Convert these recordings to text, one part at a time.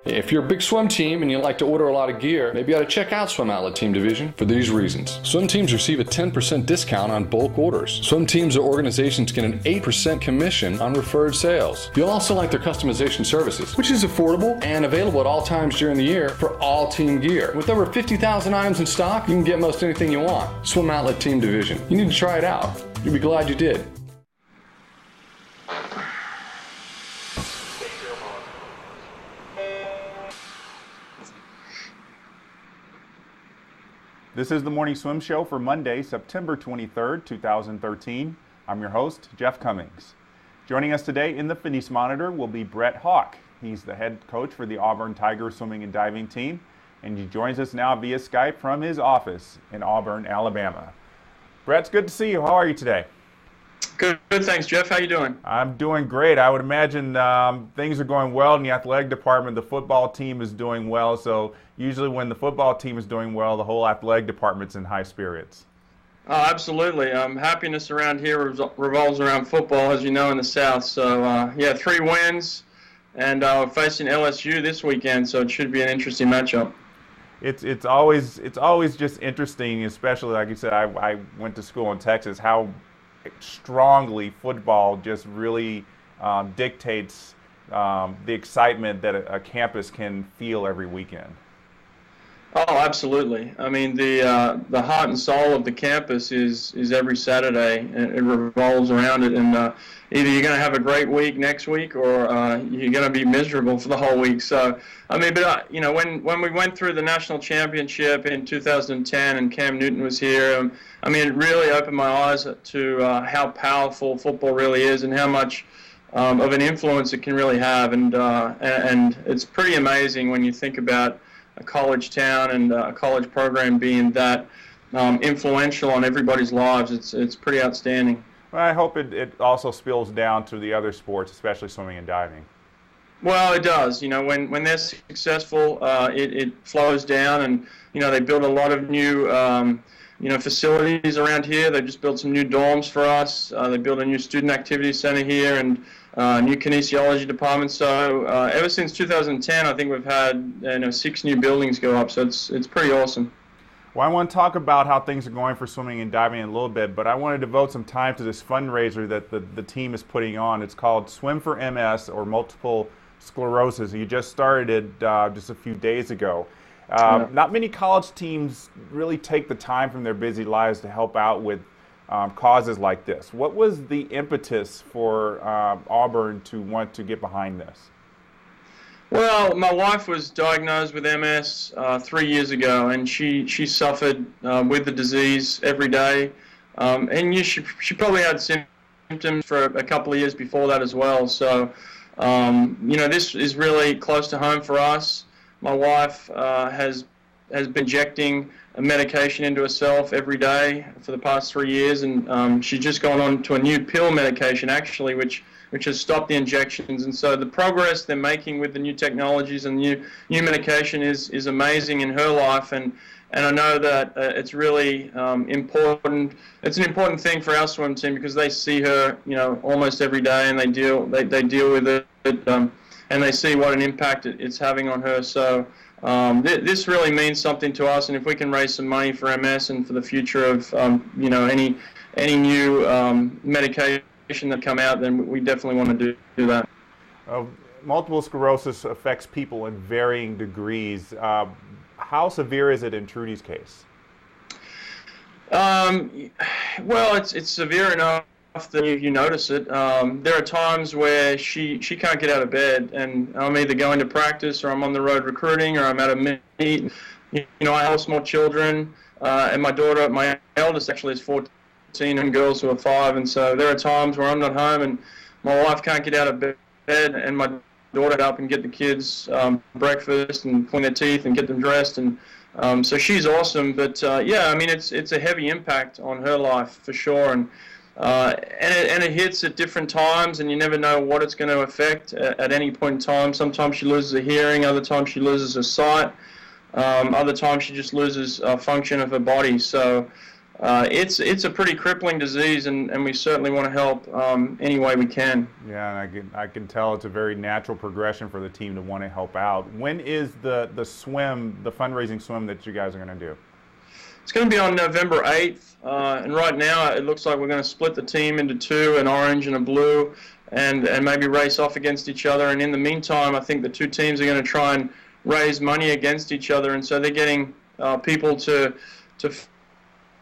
If you're a big swim team and you like to order a lot of gear, maybe you ought to check out Swim Outlet Team Division for these reasons. Swim teams receive a 10% discount on bulk orders. Swim teams or organizations get an 8% commission on referred sales. You'll also like their customization services, which is affordable and available at all times during the year for all team gear. With over 50,000 items in stock, you can get most anything you want. Swim Outlet Team Division. You need to try it out. You'll be glad you did. This is the Morning Swim Show for Monday, September 23rd, 2013. I'm your host, Jeff Commings. Joining us today in the Fitness Monitor will be Brett Hawke. He's the head coach for the Auburn Tiger swimming and diving team, and he joins us now via Skype from his office in Auburn, Alabama. Brett, it's good to see you. How are you today? Good, thanks, Jeff. How you doing? I'm doing great. I would imagine things are going well in the athletic department. The football team is doing well, so usually when the football team is doing well, the whole athletic department's in high spirits. Oh, absolutely. Happiness around here revolves around football, as you know, in the South. So, 3 wins, and we're facing LSU this weekend, so it should be an interesting matchup. It's always just interesting, especially like you said. I went to school in Texas. How strongly football just really dictates the excitement that a campus can feel every weekend. Oh, absolutely. I mean, the heart and soul of the campus is every Saturday, and it revolves around it. And either you're going to have a great week next week, or you're going to be miserable for the whole week. So, I mean, but when we went through the national championship in 2010, and Cam Newton was here, I mean, it really opened my eyes to how powerful football really is, and how much of an influence it can really have. And it's pretty amazing when you think about a college town and a college program being that influential on everybody's lives. It's pretty outstanding. Well, I hope it also spills down to the other sports, especially swimming and diving. Well, it does. When they're successful, it flows down, and they build a lot of new facilities around here. They just built some new dorms for us. They built a new student activity center here, and new kinesiology department. So ever since 2010, I think we've had 6 new buildings go up. So it's pretty awesome. Well, I want to talk about how things are going for swimming and diving in a little bit, but I want to devote some time to this fundraiser that the team is putting on. It's called Swim for MS, or multiple sclerosis. You just started it just a few days ago. Not many college teams really take the time from their busy lives to help out with causes like this. What was the impetus for Auburn to want to get behind this? Well, my wife was diagnosed with MS 3 years ago, and she suffered with the disease every day. And she probably had symptoms for a couple of years before that as well. So, this is really close to home for us. My wife has been injecting a medication into herself every day for the past 3 years, and she's just gone on to a new pill medication, actually, which has stopped the injections. And so the progress they're making with the new technologies and new medication is amazing in her life, and I know that it's really important. It's an important thing for our swim team, because they see her almost every day, and they deal with it, and they see what an impact it's having on her. So this really means something to us, and if we can raise some money for MS and for the future of any new medication that come out, then we definitely want to do that. Multiple sclerosis affects people in varying degrees. How severe is it in Trudy's case? Well, it's severe enough that you notice it. There are times where she can't get out of bed, and I'm either going to practice, or I'm on the road recruiting, or I'm at a meet. I have small children, and my daughter, my eldest actually, is 14, and girls who are 5, and so there are times where I'm not home, and my wife can't get out of bed, and my daughter up and get the kids breakfast and clean their teeth and get them dressed, and so she's awesome. But it's a heavy impact on her life for sure, and it hits at different times, and you never know what it's going to affect at any point in time. Sometimes she loses her hearing, other times she loses her sight, other times she just loses function of her body. So it's a pretty crippling disease, and we certainly want to help any way we can. Yeah, and I can tell it's a very natural progression for the team to want to help out. When is the swim, the fundraising swim that you guys are going to do? It's going to be on November 8th, and right now it looks like we're going to split the team into two, an orange and a blue, and maybe race off against each other. And in the meantime, I think the two teams are going to try and raise money against each other, and so they're getting people to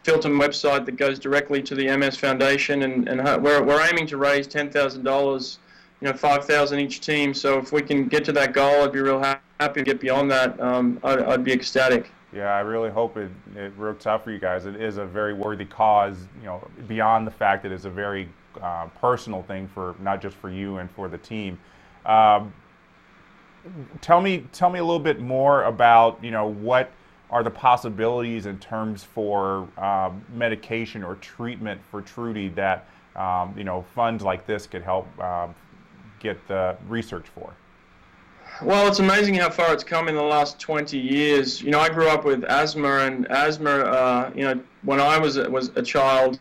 filter a website that goes directly to the MS Foundation, and we're aiming to raise $10,000, $5,000 each team. So if we can get to that goal, I'd be real happy to get beyond that. I'd be ecstatic. Yeah, I really hope it works out for you guys. It is a very worthy cause, beyond the fact that it's a very personal thing for not just for you and for the team. Tell me a little bit more about, what are the possibilities in terms for medication or treatment for Trudy that, funds like this could help get the research for? Well, it's amazing how far it's come in the last 20 years. I grew up with asthma, and asthma, when I was a child,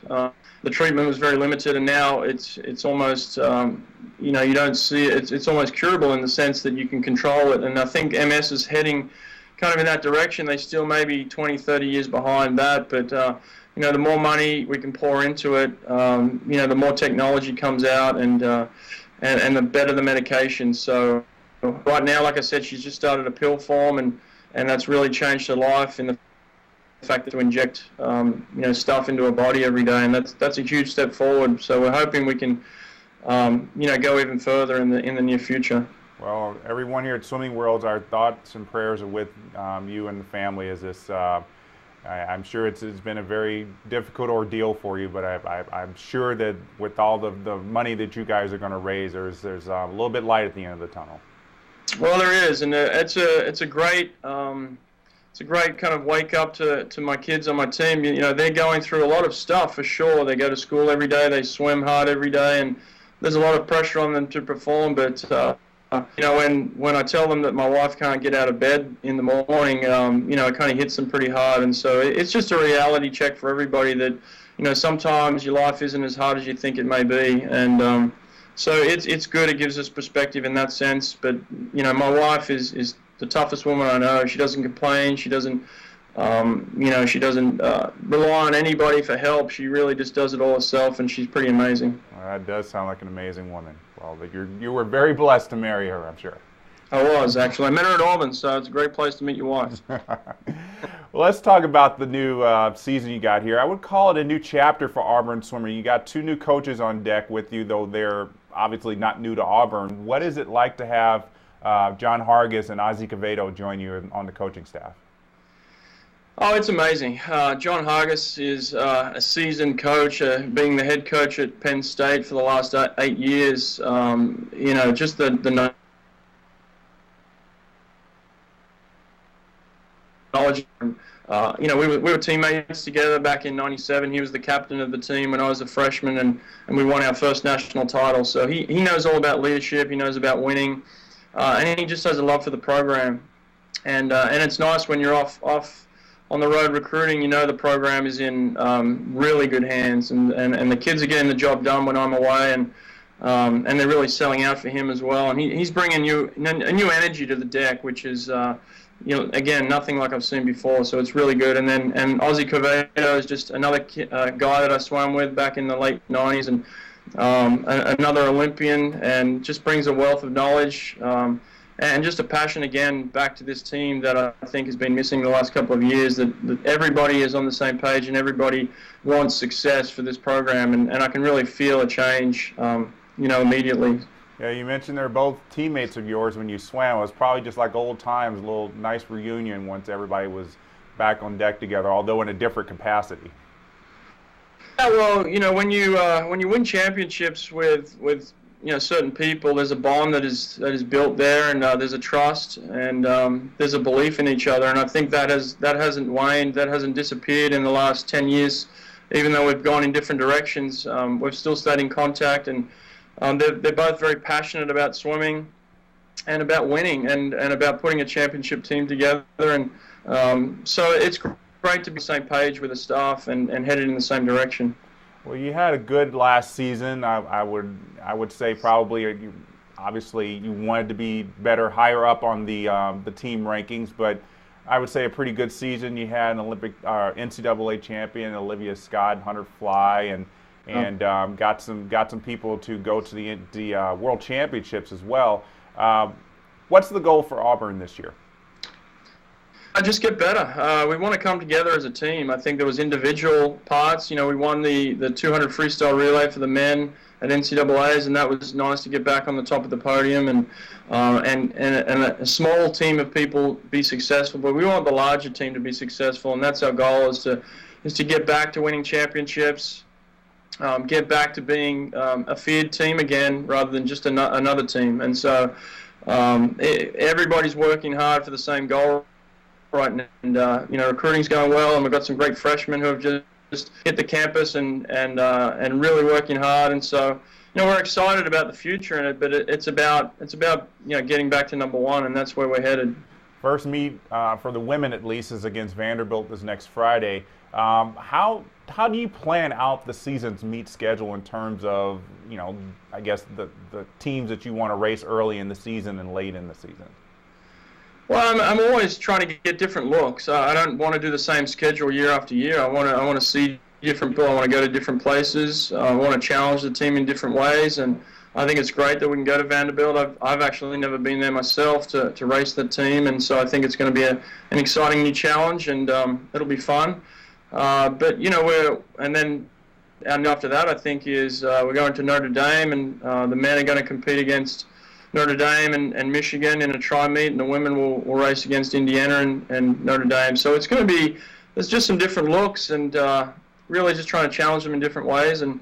the treatment was very limited, and now it's almost, you don't see it. It's almost curable in the sense that you can control it. And I think MS is heading kind of in that direction. They still may be 20, 30 years behind that, but the more money we can pour into it, the more technology comes out, and the better the medication. So right now, like I said, she's just started a pill form, and that's really changed her life in the fact that to inject stuff into her body every day, and that's a huge step forward. So we're hoping we can go even further in the near future. Well, everyone here at Swimming Worlds, our thoughts and prayers are with you and the family as this. I'm sure it's been a very difficult ordeal for you, but I'm sure that with all the money that you guys are going to raise, there's a little bit light at the end of the tunnel. Well, there is, and it's a great kind of wake up to my kids on my team. They're going through a lot of stuff for sure. They go to school every day, they swim hard every day, and there's a lot of pressure on them to perform. But when I tell them that my wife can't get out of bed in the morning, it kind of hits them pretty hard. And so it's just a reality check for everybody that, sometimes your life isn't as hard as you think it may be. And so it's good. It gives us perspective in that sense. But, my wife is the toughest woman I know. She doesn't complain. She doesn't, she doesn't rely on anybody for help. She really just does it all herself, and she's pretty amazing. Well, that does sound like an amazing woman. Well, you were very blessed to marry her, I'm sure. I was, actually. I met her at Auburn, so it's a great place to meet your wife. Well, let's talk about the new season you got here. I would call it a new chapter for Auburn swimming. You got two new coaches on deck with you, though they're obviously not new to Auburn. What is it like to have John Hargis and Ozzie Quevedo join you on the coaching staff? Oh, it's amazing. John Hargis is a seasoned coach, being the head coach at Penn State for the last 8 years. Just the knowledge. We were teammates together back in '97. He was the captain of the team when I was a freshman, and we won our first national title. So he knows all about leadership. He knows about winning, and he just has a love for the program. And it's nice when you're off on the road recruiting, the program is in really good hands, and the kids are getting the job done when I'm away, and they're really selling out for him as well. And he's bringing a new energy to the deck, which is, again, nothing like I've seen before. So it's really good. And Ozzie Quevedo is just another guy that I swam with back in the late '90s, and another Olympian, and just brings a wealth of knowledge. And just a passion, again, back to this team that I think has been missing the last couple of years, that everybody is on the same page and everybody wants success for this program. And I can really feel a change, immediately. Yeah, you mentioned they're both teammates of yours when you swam. It was probably just like old times, a little nice reunion once everybody was back on deck together, although in a different capacity. Yeah, well, when you win championships with certain people, there's a bond that is built there, and there's a trust, and there's a belief in each other, and I think that hasn't waned, that hasn't disappeared in the last 10 years. Even though we've gone in different directions, we've still stayed in contact, and they're both very passionate about swimming and about winning, and about putting a championship team together, and so it's great to be on the same page with the staff and headed in the same direction. Well, you had a good last season. I would say probably obviously you wanted to be better, higher up on the team rankings, but I would say a pretty good season. You had an Olympic NCAA champion, Olivia Scott, Hunter Fly, and got some people to go to the World Championships as well. What's the goal for Auburn this year? I just get better. We want to come together as a team. I think there was individual parts. You know, we won the 200 freestyle relay for the men at NCAAs, and that was nice to get back on the top of the podium and a small team of people be successful. But we want the larger team to be successful, and that's our goal: is to get back to winning championships, get back to being a feared team again rather than just another team. And so everybody's working hard for the same goal right now, and you know, recruiting's going well, and we've got some great freshmen who have just hit the campus and really working hard. And so, you know, we're excited about the future in it, but it's about you know, getting back to number one, and that's where we're headed. First meet for the women at least is against Vanderbilt this next Friday. How do you plan out the season's meet schedule in terms of, you know, I guess the teams that you want to race early in the season and late in the season? Well, I'm always trying to get different looks. I don't want to do the same schedule year after year. I want to see different people. I want to go to different places. I want to challenge the team in different ways, and I think it's great that we can go to Vanderbilt. I've actually never been there myself to race the team, and so I think it's going to be an exciting new challenge, and it'll be fun. But you know, and after that, I think is we're going to Notre Dame, and the men are going to compete against Notre Dame and Michigan in a tri-meet, and the women will race against Indiana and Notre Dame. So it's going to be, there's just some different looks, and really just trying to challenge them in different ways and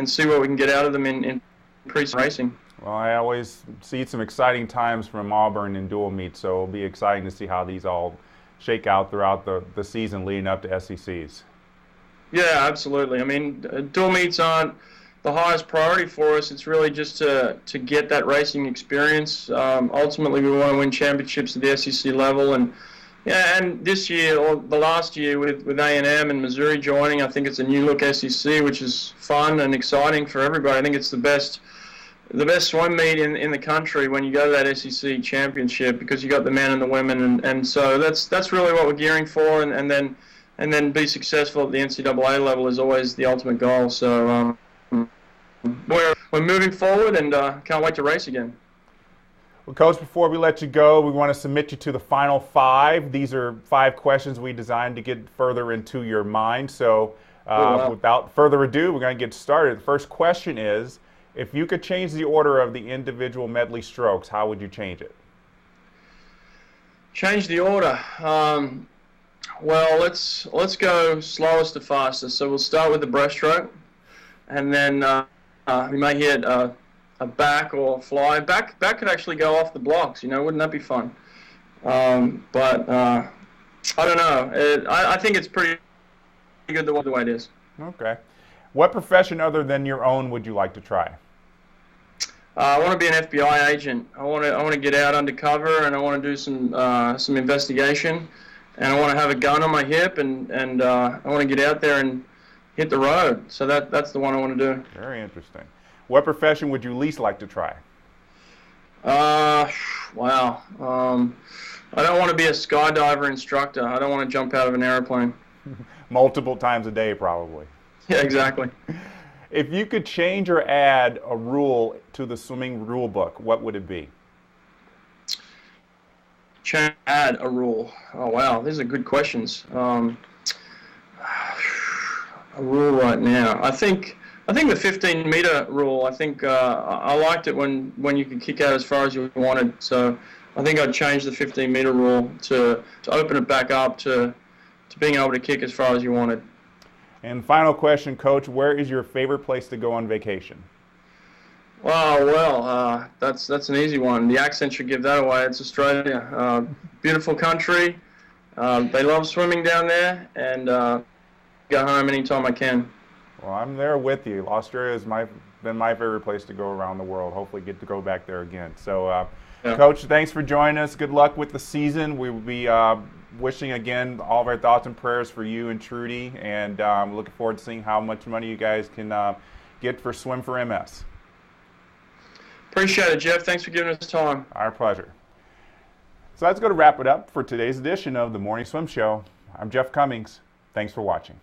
see what we can get out of them in pre-season racing. Well, I always see some exciting times from Auburn in dual meets, so it'll be exciting to see how these all shake out throughout the season leading up to SECs. Yeah, absolutely. I mean, dual meets aren't the highest priority for us. It's really just to get that racing experience. Ultimately, we want to win championships at the SEC level, and this year or the last year with A&M and Missouri joining, I think it's a new look SEC, which is fun and exciting for everybody. I think it's the best swim meet in the country when you go to that SEC championship, because you got the men and the women, and so that's really what we're gearing for, and then be successful at the NCAA level is always the ultimate goal. So. We're moving forward, and can't wait to race again. Well, Coach, before we let you go, we want to submit you to the final 5. These are 5 questions we designed to get further into your mind. So without further ado, we're going to get started. The first question is, if you could change the order of the individual medley strokes, how would you change it? Change the order. Well, let's go slowest to fastest. So we'll start with the breaststroke, and then we may hit a back or fly. Back could actually go off the blocks, you know, wouldn't that be fun? But I don't know. I think it's pretty good the way it is. Okay. What profession other than your own would you like to try? I want to be an FBI agent. I want to get out undercover, and I want to do some investigation, and I want to have a gun on my hip, and I want to get out there and hit the road. So that's the one I want to do. Very interesting. What profession would you least like to try? Wow. I don't want to be a skydiver instructor. I don't want to jump out of an airplane. Multiple times a day, probably. Yeah, exactly. If you could change or add a rule to the swimming rule book, what would it be? Add a rule. Oh, wow. These are good questions. A rule right now. I think the 15-meter rule. I think I liked it when you could kick out as far as you wanted. So I think I'd change the 15-meter rule to open it back up to being able to kick as far as you wanted. And final question, Coach, where is your favorite place to go on vacation? Oh, well, that's an easy one. The accent should give that away. It's Australia. Beautiful country. They love swimming down there, and go home anytime I can. Well, I'm there with you. Australia has been my favorite place to go around the world. Hopefully get to go back there again. So, yeah. Coach, thanks for joining us. Good luck with the season. We will be wishing again all of our thoughts and prayers for you and Trudy, and looking forward to seeing how much money you guys can get for Swim for MS. Appreciate it, Jeff. Thanks for giving us time. Our pleasure. So that's going to wrap it up for today's edition of the Morning Swim Show. I'm Jeff Cummings. Thanks for watching.